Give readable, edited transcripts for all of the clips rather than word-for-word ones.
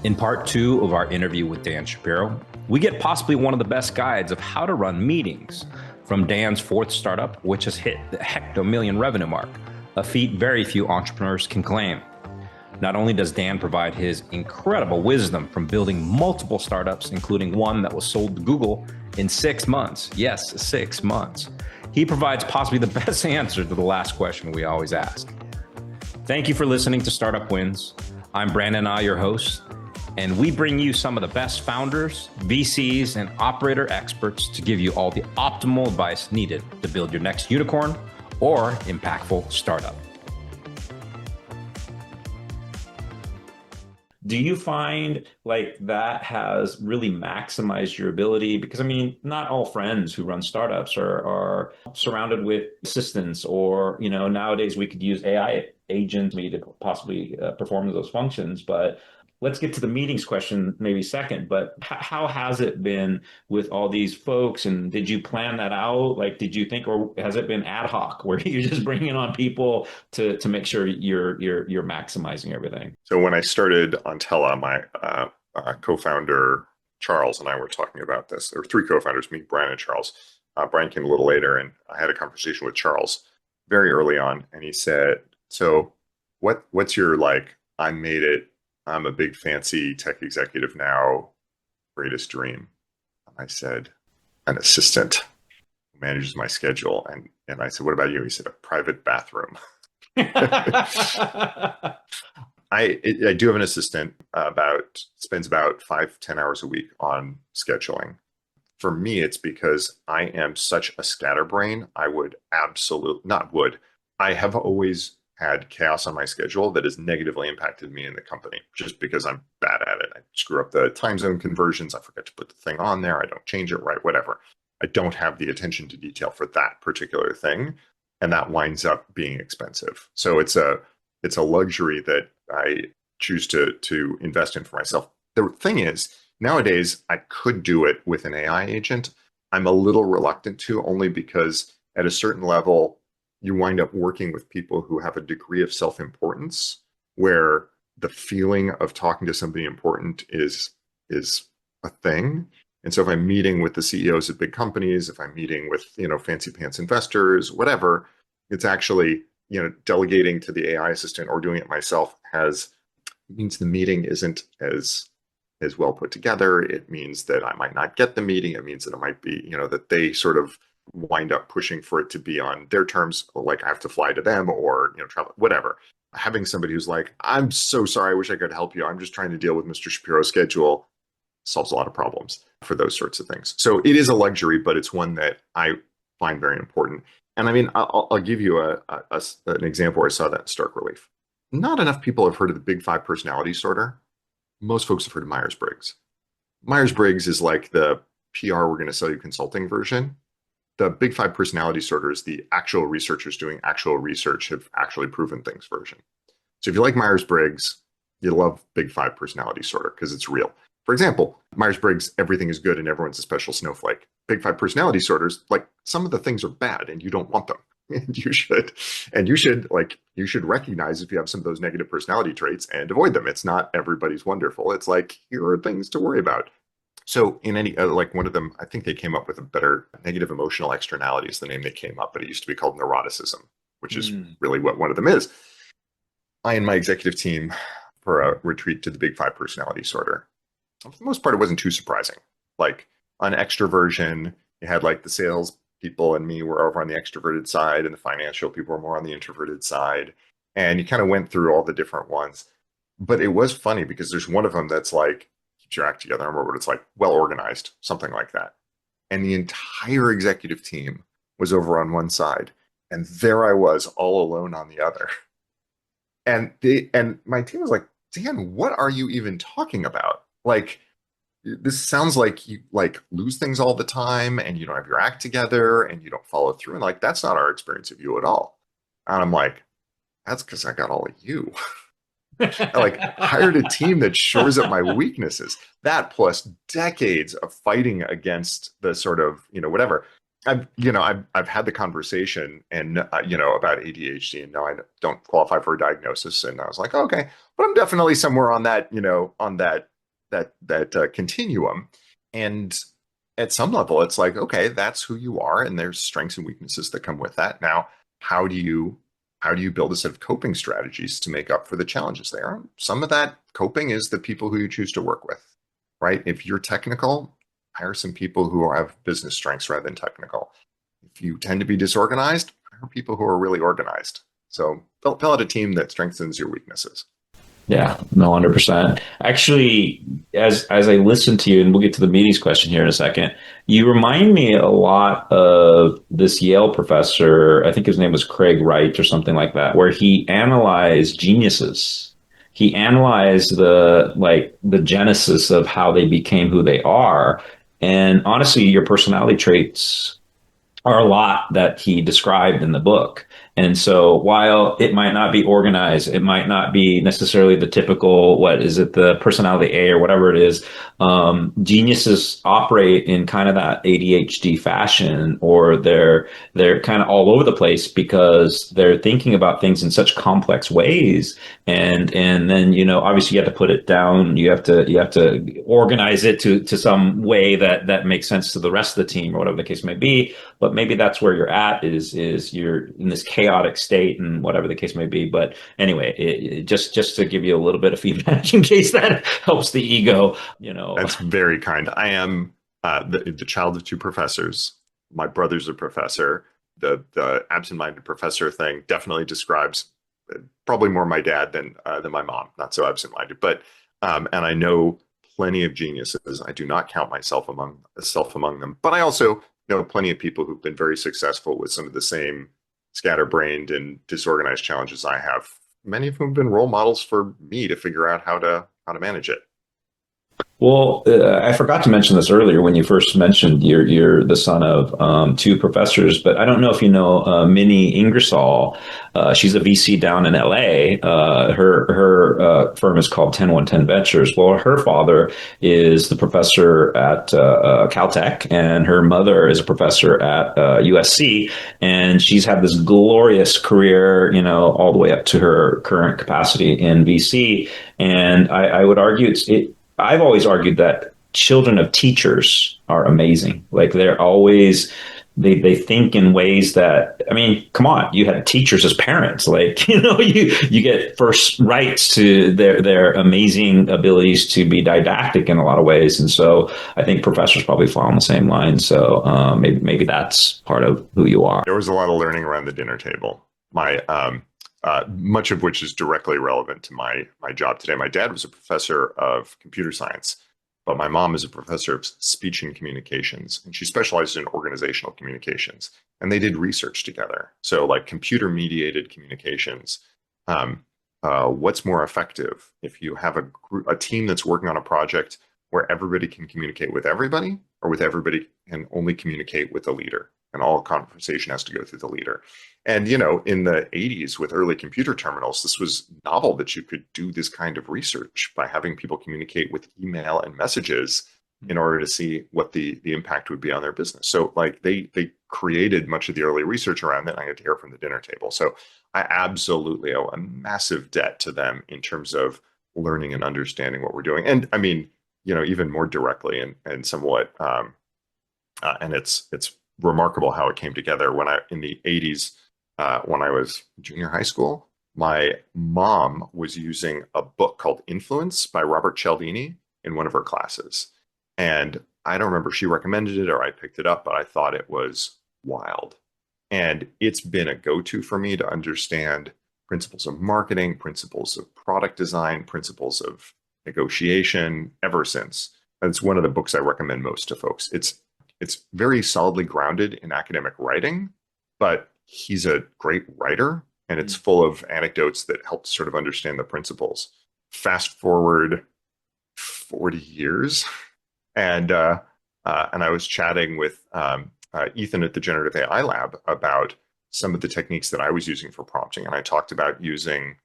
In part two of our interview with Dan Shapiro, we get possibly one of the best guides of how to run meetings from Dan's fourth startup, which has hit the hectomillion revenue mark, a feat very few entrepreneurs can claim. Not only does Dan provide his incredible wisdom from building multiple startups, including one that was sold to Google in 6 months. Yes, 6 months. He provides possibly the best answer to the last question we always ask. Thank you for listening to Startup Wins. I'm Brandon Ah, your host, and we bring you some of the best founders, VCs, and operator experts to give you all the optimal advice needed to build your next unicorn or impactful startup. Do you find like that has really maximized your ability? Because I mean, not all friends who run startups are surrounded with assistants, or nowadays we could use AI agents maybe to possibly perform those functions. But let's get to the meetings question maybe second. But how has it been with all these folks? And did you plan that out? Like, did you think, or has it been ad hoc where you're just bringing on people to make sure you're maximizing everything? So when I started on Tela, my co-founder Charles and I were talking about this. There were three co-founders, me, Brian, and Charles. Brian came a little later, and I had a conversation with Charles very early on, and he said, "So, what's your like? I made it. I'm a big fancy tech executive now. Greatest dream." And I said, "An assistant who manages my schedule." And I said, "What about you?" He said, "A private bathroom." I do have an assistant spends about 5-10 hours a week on scheduling. For me, it's because I am such a scatterbrain. I have always had chaos on my schedule that has negatively impacted me in the company just because I'm bad at it. I screw up the time zone conversions. I forget to put the thing on there. I don't change it right, whatever. I don't have the attention to detail for that particular thing. And that winds up being expensive. So it's a luxury that I choose to invest in for myself. The thing is, nowadays, I could do it with an AI agent. I'm a little reluctant to, only because at a certain level, you wind up working with people who have a degree of self-importance where the feeling of talking to somebody important is a thing. And so if I'm meeting with the CEOs of big companies, if I'm meeting with, fancy pants investors, whatever, it's actually, delegating to the AI assistant or doing it myself means the meeting isn't as well put together. It means that I might not get the meeting. It means that it might be, that they sort of wind up pushing for it to be on their terms, like I have to fly to them or, travel, whatever. Having somebody who's like, "I'm so sorry, I wish I could help you. I'm just trying to deal with Mr. Shapiro's schedule," solves a lot of problems for those sorts of things. So it is a luxury, but it's one that I find very important. And I mean, I'll give you an example where I saw that in stark relief. Not enough people have heard of the Big Five personality disorder. Most folks have heard of Myers-Briggs. Myers-Briggs is like the PR we're going to sell you consulting version. The Big Five personality disorder is the actual researchers doing actual research have actually proven things version. So if you like Myers-Briggs, you love Big Five personality disorder because it's real. For example, Myers-Briggs, everything is good and everyone's a special snowflake. Big Five personality disorders, like some of the things are bad and you don't want them. And you should recognize if you have some of those negative personality traits and avoid them. It's not everybody's wonderful. It's like, here are things to worry about. So in any, like one of them, I think they came up with a better negative emotional externality is the name they came up, but it used to be called neuroticism, which is really what one of them is. I and my executive team for a retreat to the Big Five personality disorder. For the most part, it wasn't too surprising. Like on extroversion, you had like the sales people and me were over on the extroverted side, and the financial people were more on the introverted side. And you kind of went through all the different ones. But it was funny because there's one of them that's like, keeps your act together. I remember what it's like, well organized, something like that. And the entire executive team was over on one side. And there I was all alone on the other. And my team was like, "Dan, what are you even talking about? Like, this sounds like you like lose things all the time and you don't have your act together and you don't follow through. And like, that's not our experience of you at all." And I'm like, "That's because I got all of you." I like hired a team that shores up my weaknesses. That plus decades of fighting against the sort of, whatever. I've had the conversation and, about ADHD, and no, I don't qualify for a diagnosis. And I was like, okay, but I'm definitely somewhere on that, on that that continuum. And at some level, it's like, okay, that's who you are, and there's strengths and weaknesses that come with that. Now, how do you build a set of coping strategies to make up for the challenges there? Some of that coping is the people who you choose to work with, right? If you're technical, hire some people who have business strengths rather than technical. If you tend to be disorganized, hire people who are really organized. So build out a team that strengthens your weaknesses. Yeah, no, 100%. Actually, as I listen to you, and we'll get to the meetings question here in a second, you remind me a lot of this Yale professor. I think his name was Craig Wright or something like that, where he analyzed geniuses. He analyzed the genesis of how they became who they are. And honestly, your personality traits are a lot that he described in the book. And so while it might not be organized, it might not be necessarily the typical, what is it, the personality A or whatever it is, geniuses operate in kind of that ADHD fashion, or they're kind of all over the place because they're thinking about things in such complex ways. And then, obviously you have to put it down. You have to organize it to some way that makes sense to the rest of the team or whatever the case may be. But maybe that's where you're at is you're in this chaotic state and whatever the case may be. But anyway, just to give you a little bit of feedback in case that helps the ego. That's very kind. I am the child of two professors. My brother's a professor. The absent-minded professor thing definitely describes probably more my dad than my mom. Not so absent-minded, but and I know plenty of geniuses. I do not count myself among them, but I also know plenty of people who've been very successful with some of the same scatterbrained and disorganized challenges I have. Many of whom have been role models for me to figure out how to manage it. Well, I forgot to mention this earlier when you first mentioned you're the son of two professors, but I don't know if you know Minnie Ingersoll. She's a VC down in LA. Her firm is called 10110 Ventures. Well, her father is the professor at Caltech, and her mother is a professor at USC, and she's had this glorious career, all the way up to her current capacity in VC. And I would argue I've always argued that children of teachers are amazing. Like they think in ways that, I mean, come on, you had teachers as parents. Like, you get first rights to their amazing abilities to be didactic in a lot of ways. And so I think professors probably fall on the same line. So maybe that's part of who you are. There was a lot of learning around the dinner table. Much of which is directly relevant to my job today. My dad was a professor of computer science, but my mom is a professor of speech and communications, and she specialized in organizational communications. And they did research together. So, like computer mediated communications, what's more effective if you have a team that's working on a project where everybody can communicate with everybody, or with everybody can only communicate with the leader, and all conversation has to go through the leader. And, in the 80s with early computer terminals, this was novel that you could do this kind of research by having people communicate with email and messages in order to see what the impact would be on their business. So like they created much of the early research around that. I got to hear from the dinner table. So I absolutely owe a massive debt to them in terms of learning and understanding what we're doing. And I mean, even more directly and somewhat, and it's remarkable how it came together in the 80s, when I was junior high school. My mom was using a book called Influence by Robert Cialdini in one of her classes. And I don't remember if she recommended it or I picked it up, but I thought it was wild. And it's been a go-to for me to understand principles of marketing, principles of product design, principles of negotiation ever since. It's one of the books I recommend most to folks. It's very solidly grounded in academic writing, but he's a great writer, and it's full of anecdotes that help sort of understand the principles. Fast forward 40 years, and I was chatting with Ethan at the Generative AI Lab about some of the techniques that I was using for prompting, and I talked about using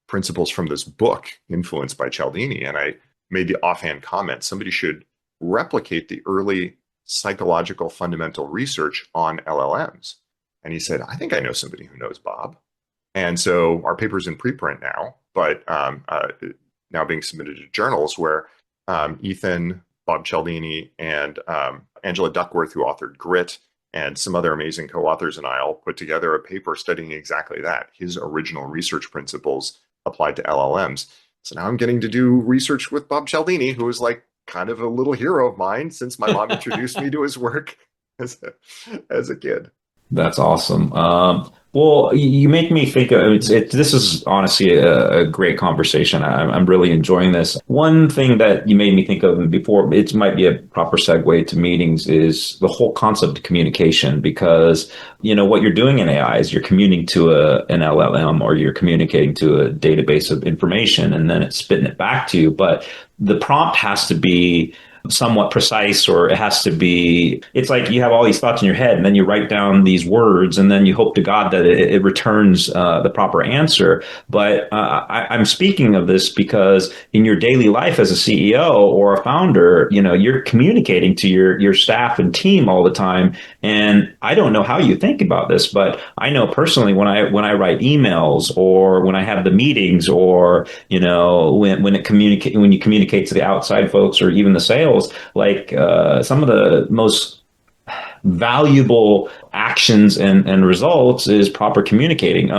principles from this book, Influenced by Cialdini, and I made the offhand comment, somebody should replicate the early psychological fundamental research on LLMs. And he said, I think I know somebody who knows, Bob. And so our paper's in preprint now, but now being submitted to journals where Ethan, Bob Cialdini, and Angela Duckworth, who authored Grit, and some other amazing co-authors and I all put together a paper studying exactly that, his original research principles applied to LLMs. So now I'm getting to do research with Bob Cialdini, who is like kind of a little hero of mine since my mom introduced me to his work as a kid. That's awesome. Well, you make me think of this is honestly a great conversation. I'm really enjoying this. One thing that you made me think of before, it might be a proper segue to meetings, is the whole concept of communication, because, what you're doing in AI is you're communicating to an LLM, or you're communicating to a database of information, and then it's spitting it back to you. But the prompt has to be somewhat precise, or it has to be, it's like you have all these thoughts in your head and then you write down these words and then you hope to God that it returns the proper answer. But I'm speaking of this because in your daily life as a CEO or a founder, you're communicating to your staff and team all the time. And I don't know how you think about this, but I know personally when I write emails, or when I have the meetings, or when you communicate to the outside folks or even the sales, like some of the most valuable actions and results is proper communicating.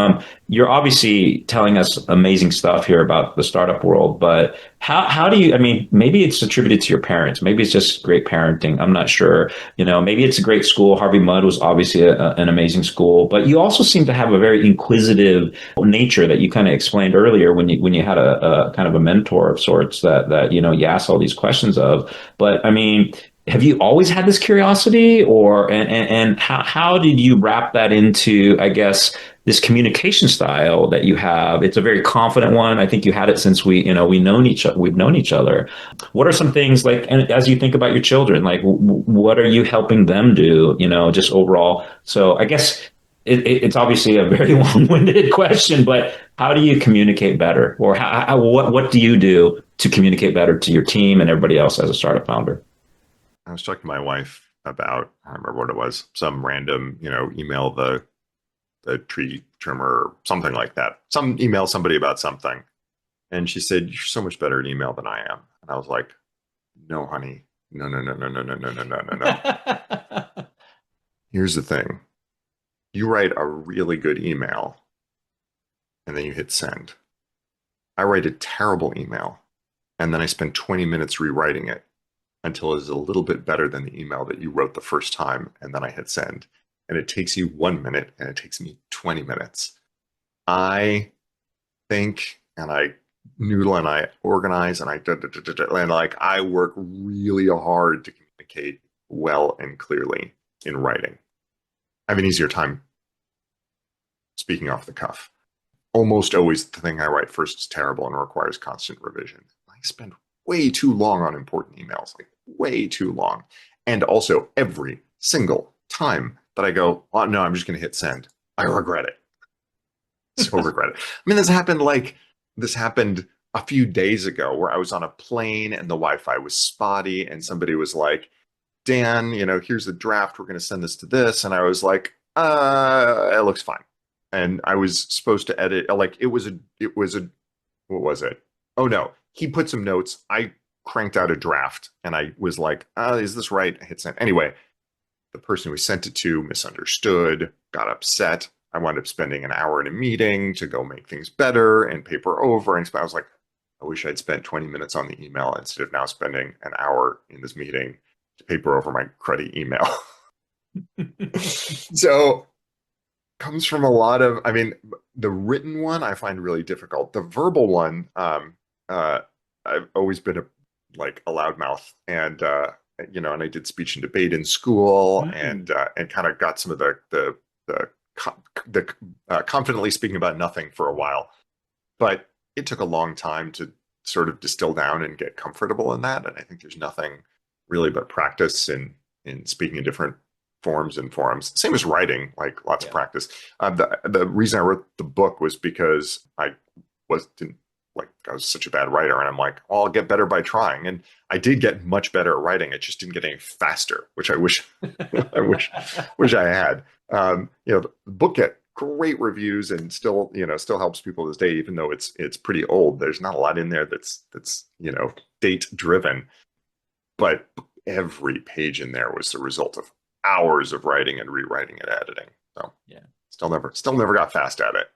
You're obviously telling us amazing stuff here about the startup world, but how do you, I mean, maybe it's attributed to your parents. Maybe it's just great parenting. I'm not sure. Maybe it's a great school. Harvey Mudd was obviously an amazing school, but you also seem to have a very inquisitive nature that you kind of explained earlier when you had a kind of a mentor of sorts that you ask all these questions of. But I mean, have you always had this curiosity, and how did you wrap that into, I guess, this communication style that you have? It's a very confident one. I think you had it since we've known each other. What are some things, like, and as you think about your children, like what are you helping them do, just overall? So I guess it's obviously a very long-winded question, but how do you communicate better, or what do you do to communicate better to your team and everybody else as a startup founder? I was talking to my wife about, I don't remember what it was, some random, email the tree trimmer or something like that. Some email somebody about something. And she said, "You're so much better at email than I am." And I was like, "No, honey. No, no, no, no, no, no, no, no, no, no, no." Here's the thing. You write a really good email and then you hit send. I write a terrible email and then I spend 20 minutes rewriting it until it's a little bit better than the email that you wrote the first time, and then I hit send. And it takes you 1 minute, and it takes me 20 minutes. I think, and I noodle, and I organize, and I work really hard to communicate well and clearly in writing. I have an easier time speaking off the cuff. Almost always the thing I write first is terrible and requires constant revision. I spend way too long on important emails, like way too long. And also every single time that I go, "Oh no, I'm just going to hit send," I regret it. So regret it. I mean, this happened a few days ago where I was on a plane and the Wi-Fi was spotty and somebody was like, "Dan, here's the draft. We're going to send this to this." And I was like, it looks fine. And I was supposed to edit, like it was a, what was it? Oh no, he put some notes. I cranked out a draft and I was like, is this right? I hit send. Anyway, the person we sent it to misunderstood, got upset. I wound up spending an hour in a meeting to go make things better and paper over. And I was like, I wish I'd spent 20 minutes on the email instead of now spending an hour in this meeting to paper over my cruddy email. So comes from a lot of, I mean, the written one I find really difficult. The verbal one, I've always been a loudmouth, and and I did speech and debate in school, and kind of got some of the confidently speaking about nothing for a while, but it took a long time to sort of distill down and get comfortable in that. And I think there's nothing really but practice in speaking in different forms and forums. Same as writing, like lots of practice. The reason I wrote the book was because I was such a bad writer, and I'm like, well, I'll get better by trying. And I did get much better at writing. It just didn't get any faster, which I wish I had. The book great reviews and still, still helps people to this day, even though it's pretty old. There's not a lot in there that's date driven, but every page in there was the result of hours of writing and rewriting and editing. So Yeah. still never got fast at it.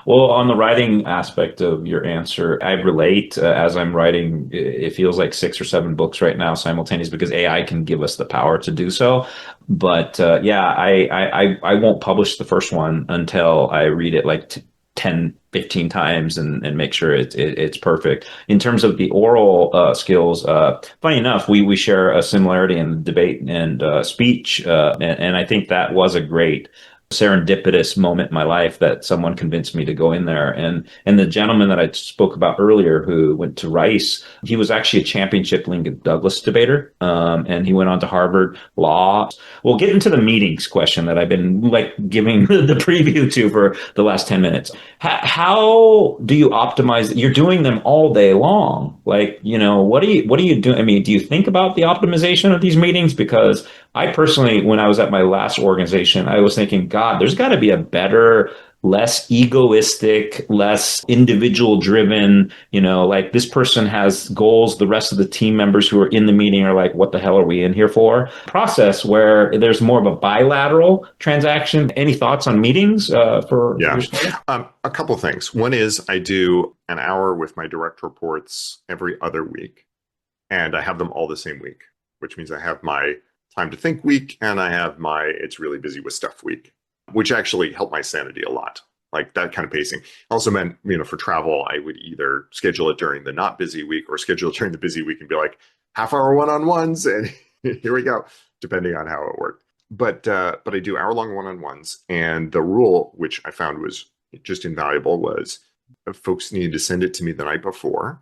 Well, on the writing aspect of your answer, I relate. As I'm writing, it feels like 6 or 7 books right now simultaneous because AI can give us the power to do so. But yeah, I won't publish the first one until I read it like 10, 15 times and make sure it's perfect. In terms of the oral skills, funny enough, we share a similarity in debate and speech, and I think that was a great serendipitous moment in my life that someone convinced me to go in there. And the gentleman that I spoke about earlier who went to Rice, he was actually a championship Lincoln Douglas debater, and he went on to Harvard Law. We'll get into the meetings question that I've been like giving the preview to for the last 10 minutes. How do you optimize? You're doing them all day long. Like, what do you do? I mean, do you think about the optimization of these meetings? Because I personally, when I was at my last organization, I was thinking, God, there's got to be a better, less egoistic, less individual driven, like this person has goals. The rest of the team members who are in the meeting are like, what the hell are we in here for? Process where there's more of a bilateral transaction. Any thoughts on meetings for Yeah. your A couple of things. One is I do an hour with my direct reports every other week, and I have them all the same week, which means I have my time to think week and I have my it's really busy with stuff week, which actually helped my sanity a lot. Like that kind of pacing also meant, for travel, I would either schedule it during the not busy week or schedule it during the busy week and be like half-hour one-on-ones and here we go, depending on how it worked. But I do hour-long one-on-ones, and the rule, which I found was just invaluable, was folks needed to send it to me the night before.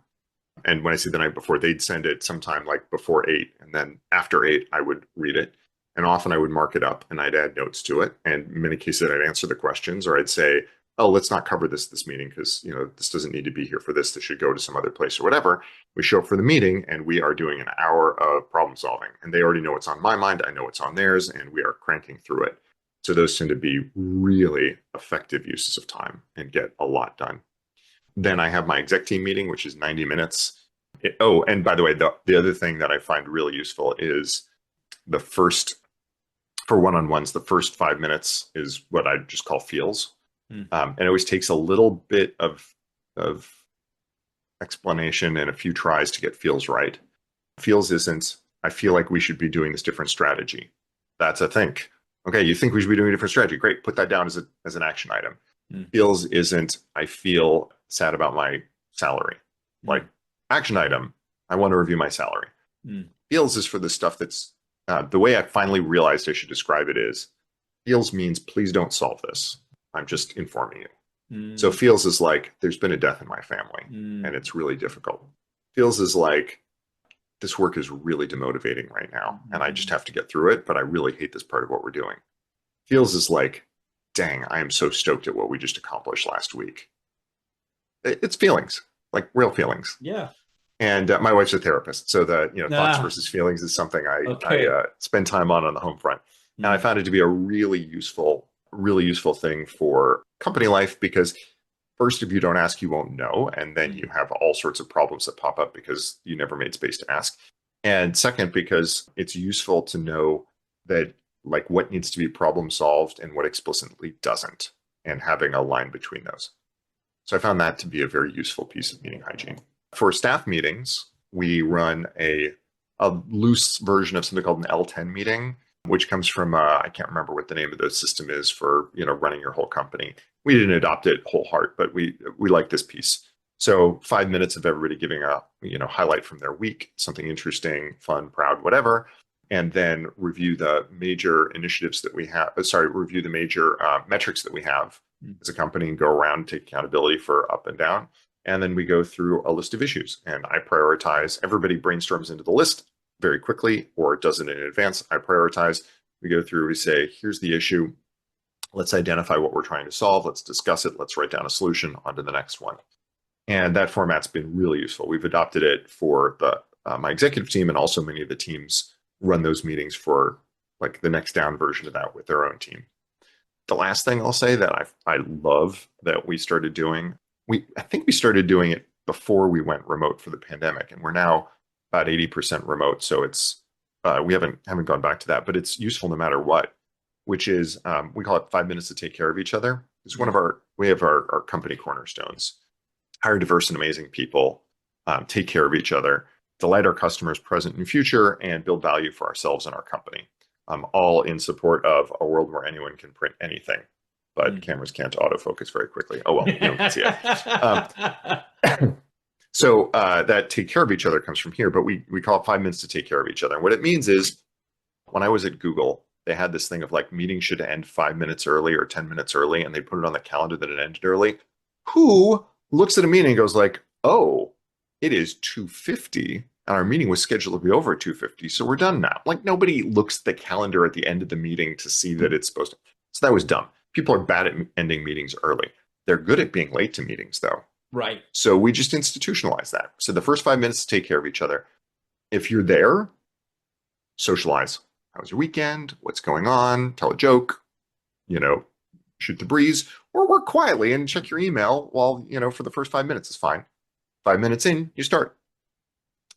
And when I say the night before, they'd send it sometime like before 8. And then after 8, I would read it. And often I would mark it up and I'd add notes to it. And in many cases, I'd answer the questions, or I'd say, oh, let's not cover this meeting because, this doesn't need to be here for this. This should go to some other place or whatever. We show up for the meeting and we are doing an hour of problem solving. And they already know what's on my mind. I know what's on theirs, and we are cranking through it. So those tend to be really effective uses of time and get a lot done. Then I have my exec team meeting, which is 90 minutes. And by the way, the other thing that I find really useful is for one-on-ones, the first 5 minutes is what I just call feels. And it always takes a little bit of explanation and a few tries to get feels right. Feels isn't, I feel like we should be doing this different strategy. That's a think. Okay, you think we should be doing a different strategy. Great, put that down as an action item. Feels isn't, I feel sad about my salary. Like, action item, I want to review my salary. Feels is for the stuff that's, the way I finally realized I should describe it is, feels means please don't solve this. I'm just informing you. So feels is like, there's been a death in my family and it's really difficult. Feels is like, this work is really demotivating right now and I just have to get through it, but I really hate this part of what we're doing. Feels is like, dang, I am so stoked at what we just accomplished last week. It's feelings, like real feelings. Yeah. And my wife's a therapist, so the thoughts versus feelings is something I spend time on the home front. And I found it to be a really useful thing for company life, because first, if you don't ask, you won't know, and then you have all sorts of problems that pop up because you never made space to ask. And second, because it's useful to know that like what needs to be problem solved and what explicitly doesn't, and having a line between those. So I found that to be a very useful piece of meeting hygiene. For staff meetings, we run a loose version of something called an L10 meeting, which comes from, I can't remember what the name of the system is for, running your whole company. We didn't adopt it whole heart, but we like this piece. So 5 minutes of everybody giving a, highlight from their week, something interesting, fun, proud, whatever, and then review the major initiatives that we have, review the major metrics that we have as a company and go around and take accountability for up and down. And then we go through a list of issues and I prioritize. Everybody brainstorms into the list very quickly or does it in advance. I prioritize. We go through, we say, here's the issue. Let's identify what we're trying to solve. Let's discuss it. Let's write down a solution. On to the next one. And that format's been really useful. We've adopted it for the my executive team, and also many of the teams run those meetings for like the next down version of that with their own team. the last thing I'll say that I love that we started doing, I think we started doing it before we went remote for the pandemic, and we're now about 80% remote. So it's we haven't gone back to that, but it's useful no matter what. Which is we call it 5 minutes to take care of each other. It's one of we have our company cornerstones: hire diverse and amazing people, take care of each other, delight our customers present and future, and build value for ourselves and our company. All in support of a world where anyone can print anything, but cameras can't autofocus very quickly. Oh, well, you can see it. So that take care of each other comes from here, but we call it 5 minutes to take care of each other. And what it means is, when I was at Google, they had this thing of like meetings should end 5 minutes early or 10 minutes early, and they put it on the calendar that it ended early. Who looks at a meeting and goes like, oh, it is 2:50 and our meeting was scheduled to be over at 2:50, so we're done now. Like, nobody looks at the calendar at the end of the meeting to see that it's supposed to. So that was dumb. People are bad at ending meetings early. They're good at being late to meetings, though. Right. So we just institutionalized that. So the first 5 minutes to take care of each other. If you're there, socialize. How was your weekend? What's going on? Tell a joke, shoot the breeze, or work quietly and check your email while, for the first 5 minutes is fine. 5 minutes in, you start.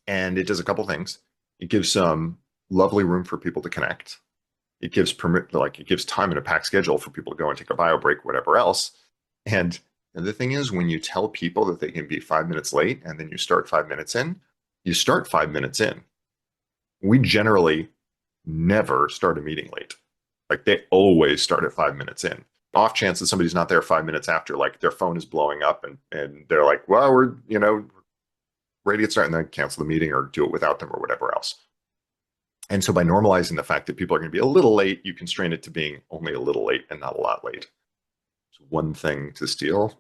And it does a couple things. It gives some lovely room for people to connect. It gives it gives time in a packed schedule for people to go and take a bio break, whatever else. And the thing is, when you tell people that they can be 5 minutes late and then you start 5 minutes in, you start 5 minutes in. We generally never start a meeting late. Like, they always start at 5 minutes in. Off chance that somebody's not there 5 minutes after, like their phone is blowing up and they're like, well, we're, ready to get started, and then cancel the meeting or do it without them or whatever else. And so by normalizing the fact that people are going to be a little late, you constrain it to being only a little late and not a lot late. So one thing to steal.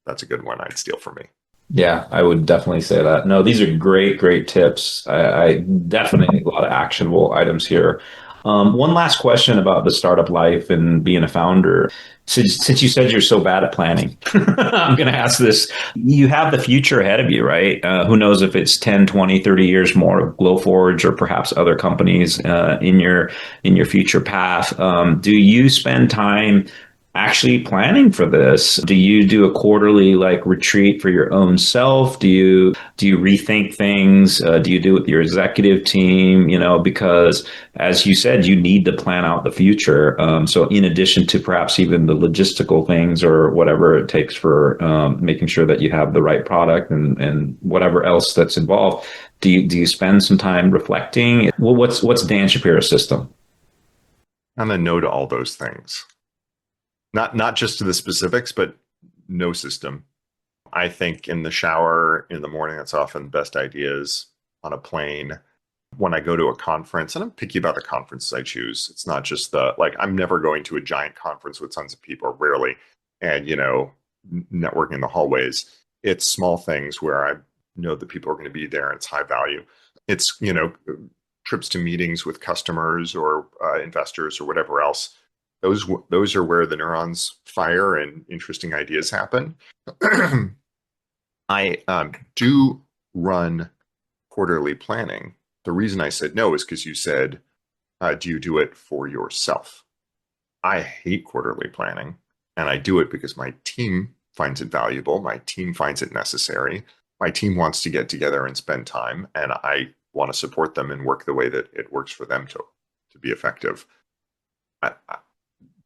That's a good one I'd steal from me. Yeah, I would definitely say that. No, these are great tips. I definitely a lot of actionable items here. One last question about the startup life and being a founder. Since you said you're so bad at planning, I'm going to ask this. You have the future ahead of you, right? Who knows if it's 10, 20, 30 years more of Glowforge or perhaps other companies in your future path. Do you spend time actually planning for this? Do you do a quarterly retreat for your own self? Do you rethink things? Do you do it with your executive team? Because as you said, you need to plan out the future. So in addition to perhaps even the logistical things or whatever it takes for making sure that you have the right product and whatever else that's involved, do you spend some time reflecting? Well, what's Dan Shapiro's system? I'm a no to all those things. Not just to the specifics, but no system. I think in the shower in the morning, that's often the best ideas. On a plane, when I go to a conference, and I'm picky about the conferences I choose. It's not just I'm never going to a giant conference with tons of people, rarely, and networking in the hallways. It's small things where I know that people are going to be there and it's high value. It's trips to meetings with customers or investors or whatever else. Those are where the neurons fire and interesting ideas happen. I do run quarterly planning. The reason I said no is because you said, do you do it for yourself? I hate quarterly planning, and I do it because my team finds it valuable. My team finds it necessary. My team wants to get together and spend time, and I want to support them and work the way that it works for them to be effective.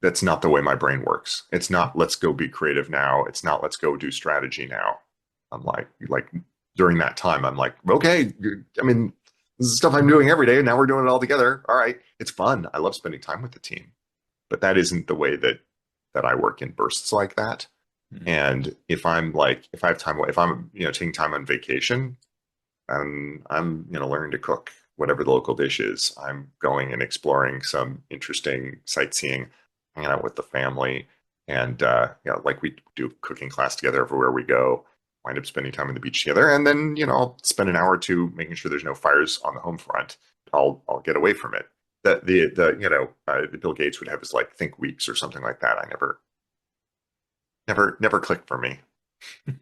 That's not the way my brain works. It's not, let's go be creative now. It's not, let's go do strategy now. I'm like during that time, I'm like, okay, this is stuff I'm doing every day. Now we're doing it all together. All right. It's fun. I love spending time with the team, but that isn't the way that I work in bursts like that. Mm-hmm. And if I have time, if I'm, taking time on vacation, I'm learning to cook whatever the local dish is. I'm going and exploring some interesting sightseeing, hanging out with the family, and we do cooking class together everywhere we go. Wind up spending time on the beach together, and then I'll spend an hour or two making sure there's no fires on the home front. I'll get away from it. The Bill Gates would have his think weeks or something like that. I never clicked for me.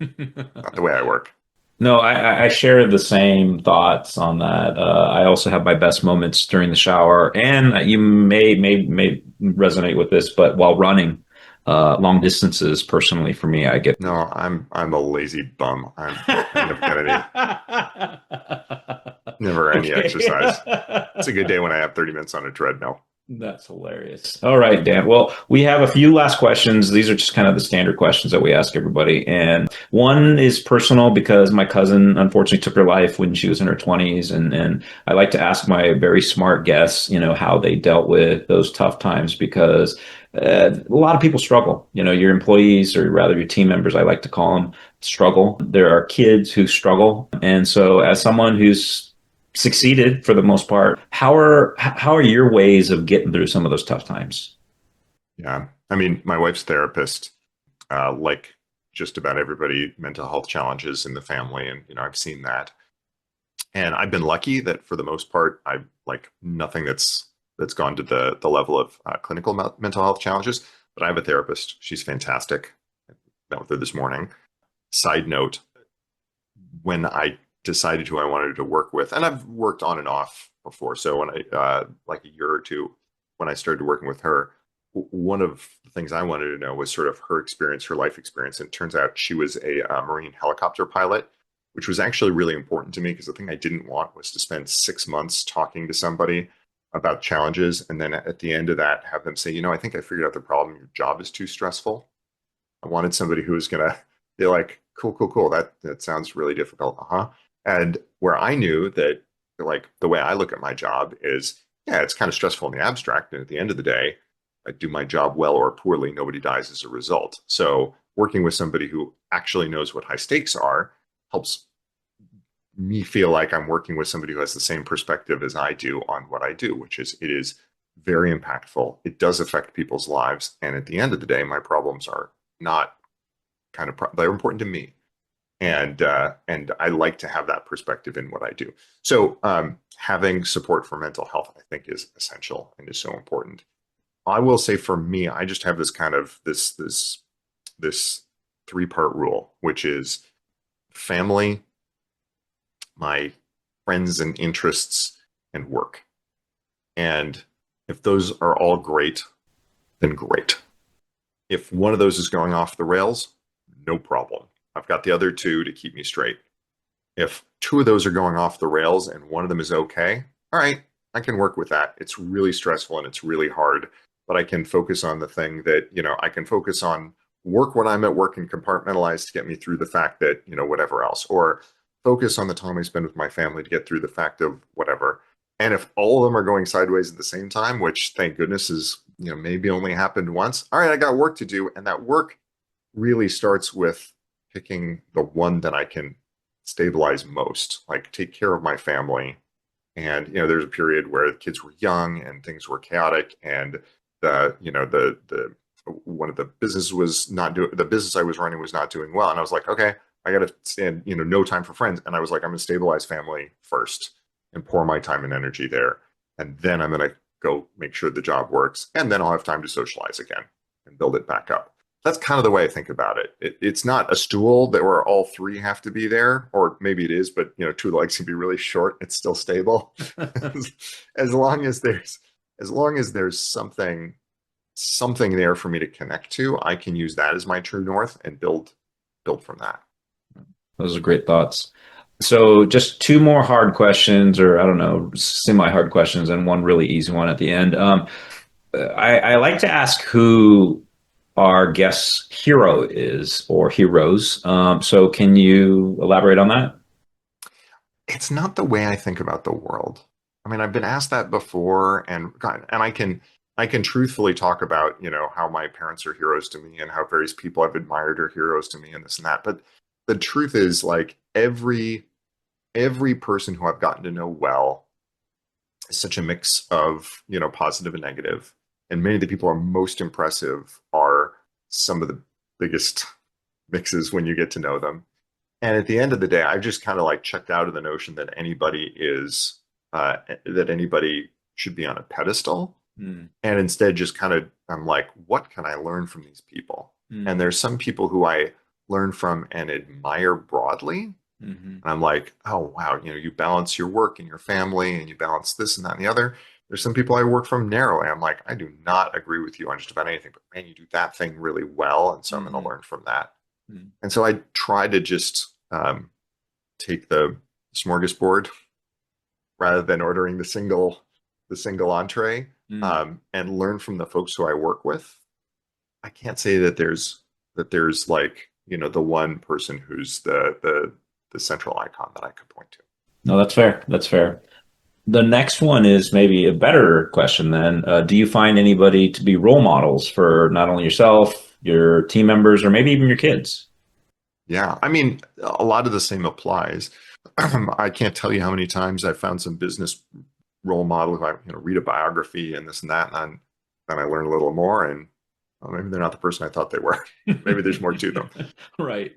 Not the way I work. No, I share the same thoughts on that. I also have my best moments during the shower, and you may resonate with this, but while running. Long distances, personally, for me, I get No, I'm a lazy bum. I never get never any exercise. It's a good day when I have 30 minutes on a treadmill. That's hilarious. All right, Dan. Well, we have a few last questions. These are just kind of the standard questions that we ask everybody. And one is personal because my cousin unfortunately took her life when she was in her 20s. And I like to ask my very smart guests, how they dealt with those tough times because a lot of people struggle. Your employees, or rather your team members, I like to call them, struggle. There are kids who struggle. And so, as someone who's succeeded for the most part, how are your ways of getting through some of those tough times? Yeah. I mean, my wife's therapist, like just about everybody, mental health challenges in the family. And, I've seen that. And I've been lucky that for the most part, I've like nothing that's gone to the level of clinical mental health challenges. But I have a therapist. She's fantastic. I met with her this morning. Side note, when I decided who I wanted to work with, and I've worked on and off before. So when like a year or two, when I started working with her, one of the things I wanted to know was sort of her experience, her life experience. And it turns out she was a Marine helicopter pilot, which was actually really important to me because the thing I didn't want was to spend 6 months talking to somebody about challenges. And then at the end of that, have them say, I think I figured out the problem. Your job is too stressful. I wanted somebody who was going to be like, cool. That sounds really difficult. Uh-huh. And where I knew that, like, the way I look at my job is, yeah, it's kind of stressful in the abstract. And at the end of the day, I do my job well or poorly, nobody dies as a result. So working with somebody who actually knows what high stakes are helps me feel like I'm working with somebody who has the same perspective as I do on what I do, which is it is very impactful. It does affect people's lives. And at the end of the day, my problems are not they're important to me. And I like to have that perspective in what I do. So having support for mental health, I think, is essential and is so important. I will say for me, I just have this kind of this three-part rule, which is family, my friends and interests, and work. And if those are all great, then great. If one of those is going off the rails, no problem. I've got the other two to keep me straight. If two of those are going off the rails and one of them is okay, all right, I can work with that. It's really stressful and it's really hard, but I can focus on the thing that, I can focus on work when I'm at work and compartmentalize to get me through the fact that, whatever else, or focus on the time I spend with my family to get through the fact of whatever. And if all of them are going sideways at the same time, which thank goodness is, maybe only happened once, all right, I got work to do. And that work really starts with picking the one that I can stabilize most, like take care of my family. And, there's a period where the kids were young and things were chaotic and the one of the business was not doing, the business I was running was not doing well. And I was like, okay, I got to stand, no time for friends. And I was like, I'm going to stabilize family first and pour my time and energy there. And then I'm going to go make sure the job works. And then I'll have time to socialize again and build it back up. That's kind of the way I think about it. It's not a stool that where all three have to be there, or maybe it is, but two legs can be really short. It's still stable. as long as there's something there for me to connect to, I can use that as my true north and build from that. Those are great thoughts. So just two more hard questions, or I don't know, semi-hard questions, and one really easy one at the end. I like to ask who our guest's hero is, or heroes. So can you elaborate on that? It's not the way I think about the world. I mean, I've been asked that before, and I can truthfully talk about, how my parents are heroes to me and how various people I've admired are heroes to me and this and that. But the truth is, like, every person who I've gotten to know well is such a mix of, positive and negative. And many of the people who are most impressive are some of the biggest mixes when you get to know them. And at the end of the day, I've just kind of like checked out of the notion that anybody should be on a pedestal. And instead just I'm like, what can I learn from these people? And there's some people who I learn from and admire broadly. And I'm like, oh, wow, you balance your work and your family and you balance this and that and the other. There's some people I work from narrowly. I'm like, I do not agree with you on just about anything, but man, you do that thing really well, and so I'm going to learn from that. And so I try to just take the smorgasbord rather than ordering the single entree, and learn from the folks who I work with. I can't say that there's like, the one person who's the central icon that I could point to. No, that's fair. That's fair. The next one is maybe a better question then. Do you find anybody to be role models for not only yourself, your team members, or maybe even your kids? Yeah, I mean, a lot of the same applies. I can't tell you how many times I've found some business role model who I, read a biography and this and that, and then I learn a little more, and maybe they're not the person I thought they were. Maybe there's more to them. Right.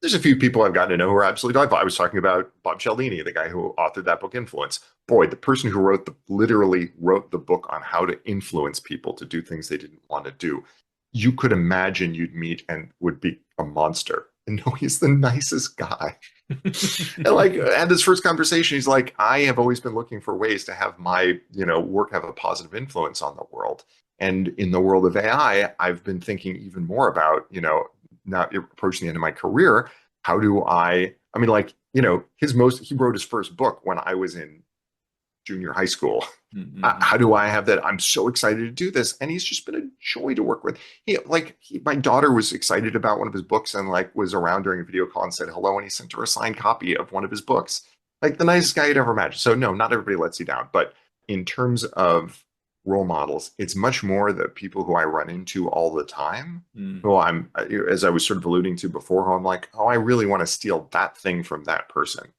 There's a few people I've gotten to know who are absolutely delightful. I was talking about Bob Cialdini, the guy who authored that book, Influence. Boy, the person who literally wrote the book on how to influence people to do things they didn't want to do. You could imagine you'd meet and would be a monster. And no, he's the nicest guy. And like at his first conversation, he's like, I have always been looking for ways to have my, work have a positive influence on the world. And in the world of AI, I've been thinking even more about, now approaching the end of my career, how do I mean, like, he wrote his first book when I was in junior high school. How do I have that? I'm so excited to do this. And he's just been a joy to work with. My daughter was excited about one of his books and like was around during a video call and said hello. And he sent her a signed copy of one of his books. Like the nicest guy you'd ever imagine. So no, not everybody lets you down. But in terms of role models, it's much more the people who I run into all the time, who as I was sort of alluding to before, who I'm like, oh, I really want to steal that thing from that person.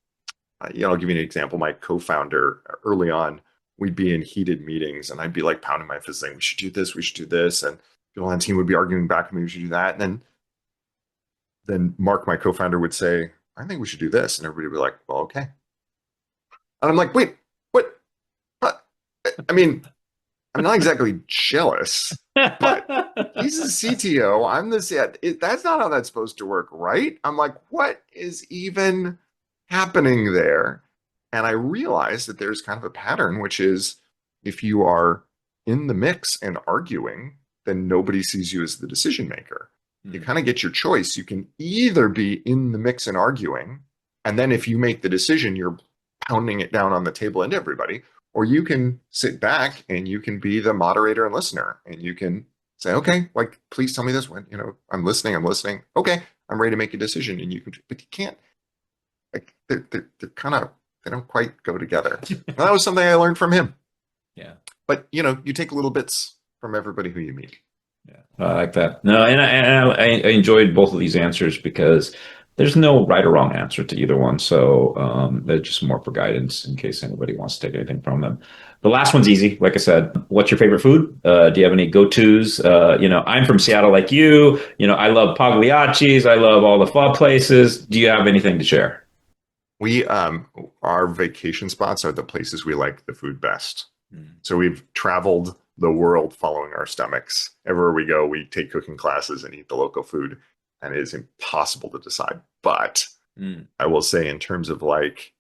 I'll give you an example. My co-founder, early on, we'd be in heated meetings and I'd be like pounding my fist saying, we should do this, we should do this. And people on the team would be arguing back with me, we should do that. And then Mark, my co-founder, would say, I think we should do this. And everybody would be like, well, okay. And I'm like, wait, what? I mean, I'm not exactly jealous, but he's a CTO. I'm the CTO. That's not how that's supposed to work, right? I'm like, what is even happening there? And I realized that there's kind of a pattern, which is if you are in the mix and arguing, then nobody sees you as the decision maker. You kind of get your choice. You can either be in the mix and arguing, and then if you make the decision, you're pounding it down on the table and everybody. Or you can sit back and you can be the moderator and listener, and you can say, okay, like, please tell me this when, I'm listening. Okay, I'm ready to make a decision. And but you can't, like, they're kind of, they don't quite go together. And that was something I learned from him. Yeah. But, you take little bits from everybody who you meet. Yeah. I like that. No, and I enjoyed both of these answers because there's no right or wrong answer to either one. So they're just more for guidance in case anybody wants to take anything from them. The last one's easy. Like I said, what's your favorite food? Do you have any go-tos? I'm from Seattle like you. I love Pagliacci's. I love all the pho places. Do you have anything to share? We, our vacation spots are the places we like the food best. So we've traveled the world following our stomachs. Everywhere we go, we take cooking classes and eat the local food. And it is impossible to decide. But I will say, in terms of like,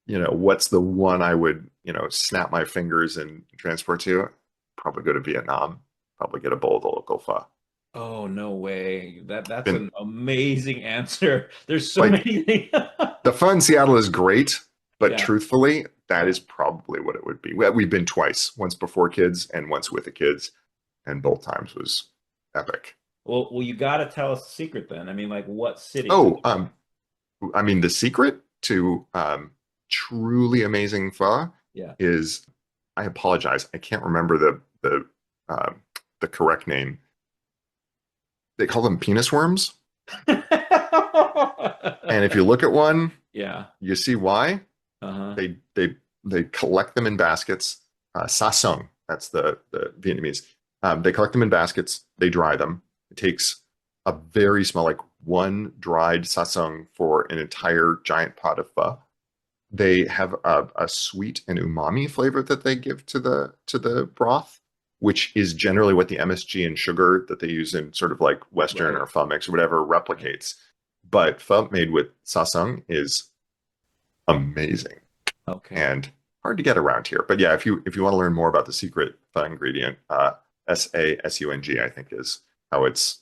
what's the one I would, snap my fingers and transport to? Probably go to Vietnam. Probably get a bowl of the local pho. Oh, no way. That's an amazing answer. There's so many things. The pho in Seattle is great, but truthfully, that is probably what it would be. We've been twice, once before kids and once with the kids, and both times was epic. Well, you got to tell us the secret then. I mean, like, what city? Oh, the secret to truly amazing pho is, I apologize, I can't remember the correct name. They call them penis worms. And if you look at one, you see why. They collect them in baskets. Sasung, that's the Vietnamese. They collect them in baskets. They dry them. It takes a very small, like one dried sasung for an entire giant pot of pho. They have a sweet and umami flavor that they give to the broth, which is generally what the MSG and sugar that they use in sort of like Western or pho mix or whatever replicates. But pho made with sasung is amazing. Okay. And hard to get around here. But yeah, if you want to learn more about the secret ingredient, SASUNG, I think is how it's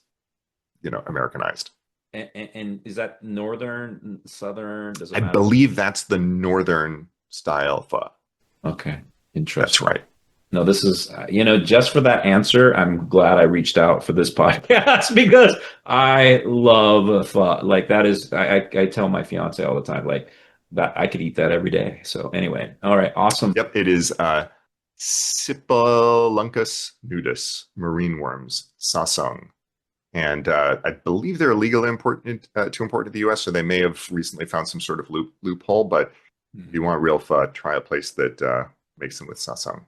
Americanized. And is that northern, southern? Does it I matter? believe that's the northern style pho. Okay, interesting. That's right. No, this is, just for that answer, I'm glad I reached out for this podcast because I love pho. Like that is, I tell my fiance all the time, like that I could eat that every day. So anyway, all right, awesome. Yep, it is Sipholunkus nudus, marine worms, sasong. And I believe they're illegal to import to the U.S., so they may have recently found some sort of loophole. But if you want real pho, try a place that makes them with sasong.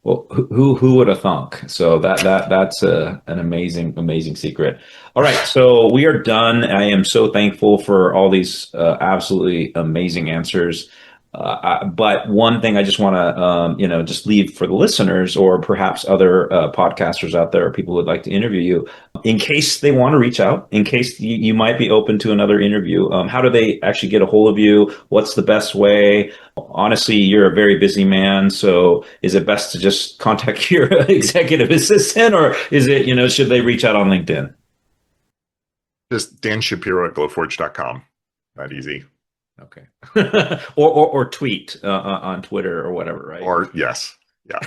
Well, who would have thunk? So that's an amazing secret. All right, so we are done. I am so thankful for all these absolutely amazing answers. But one thing I just want to, just leave for the listeners or perhaps other podcasters out there or people who would like to interview you, in case they want to reach out, in case you might be open to another interview. How do they actually get a hold of you? What's the best way? Honestly, you're a very busy man, so is it best to just contact your executive assistant, or is it, should they reach out on LinkedIn? Just Dan Shapiro at glowforge.com. That easy. Okay. or tweet on Twitter or whatever, right? Or yes. Yeah.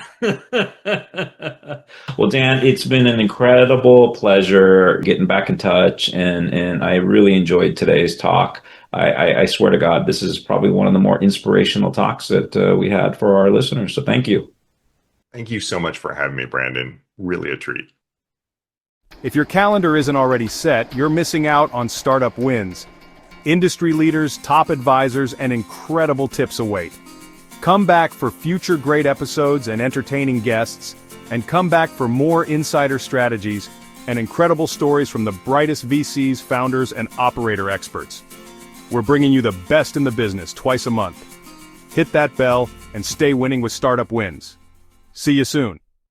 Well, Dan, it's been an incredible pleasure getting back in touch, and I really enjoyed today's talk. I swear to God, this is probably one of the more inspirational talks that we had for our listeners. So thank you. Thank you so much for having me, Brandon. Really a treat. If your calendar isn't already set, you're missing out on startup wins. Industry leaders, top advisors, and incredible tips await. Come back for future great episodes and entertaining guests, and come back for more insider strategies and incredible stories from the brightest VCs, founders, and operator experts. We're bringing you the best in the business twice a month. Hit that bell and stay winning with Startup Wins. See you soon.